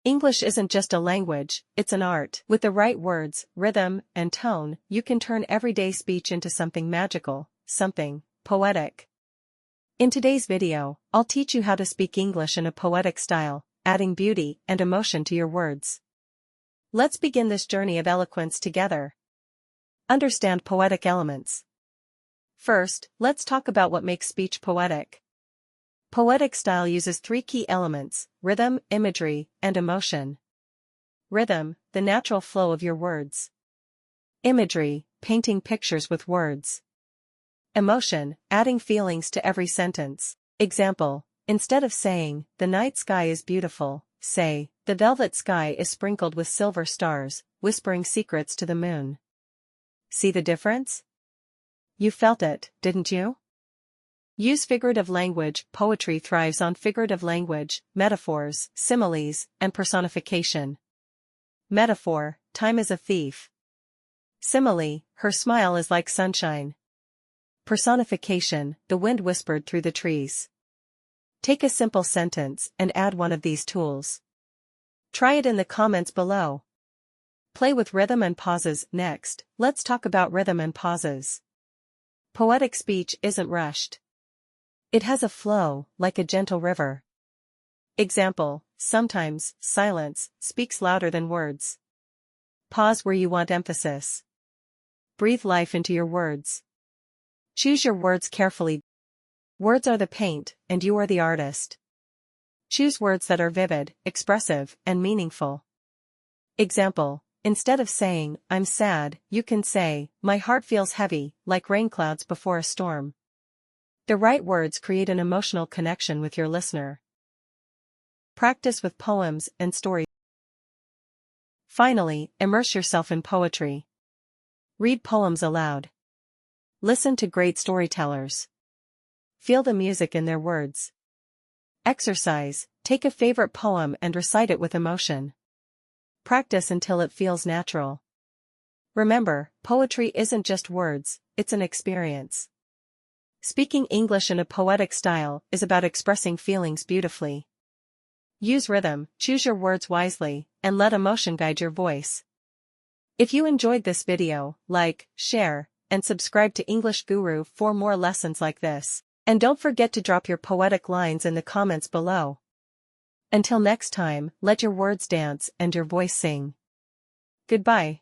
English isn't just a language, it's an art. With the right words, rhythm, and tone, you can turn everyday speech into something magical, something poetic. In today's video, I'll teach you how to speak English in a poetic style, adding beauty and emotion to your words. Let's begin this journey of eloquence together. Understand poetic elements. First, let's talk about what makes speech poetic. Poetic style uses three key elements: rhythm, imagery, and emotion. Rhythm, the natural flow of your words. Imagery, painting pictures with words. Emotion, adding feelings to every sentence. Example, instead of saying, "The night sky is beautiful," say, "The velvet sky is sprinkled with silver stars, whispering secrets to the moon." See the difference? You felt it, didn't you? Use figurative language. Poetry thrives on figurative language, metaphors, similes, and personification. Metaphor, time is a thief. Simile, her smile is like sunshine. Personification, the wind whispered through the trees. Take a simple sentence and add one of these tools. Try it in the comments below. Play with rhythm and pauses. Next, let's talk about rhythm and pauses. Poetic speech isn't rushed. It has a flow, like a gentle river. Example, sometimes, silence speaks louder than words. Pause where you want emphasis. Breathe life into your words. Choose your words carefully. Words are the paint, and you are the artist. Choose words that are vivid, expressive, and meaningful. Example, instead of saying, "I'm sad," you can say, "My heart feels heavy, like rain clouds before a storm." The right words create an emotional connection with your listener. Practice with poems and stories. Finally, immerse yourself in poetry. Read poems aloud. Listen to great storytellers. Feel the music in their words. Exercise, take a favorite poem and recite it with emotion. Practice until it feels natural. Remember, poetry isn't just words, it's an experience. Speaking English in a poetic style is about expressing feelings beautifully. Use rhythm, choose your words wisely, and let emotion guide your voice. If you enjoyed this video, like, share, and subscribe to English Guru for more lessons like this. And don't forget to drop your poetic lines in the comments below. Until next time, let your words dance and your voice sing. Goodbye.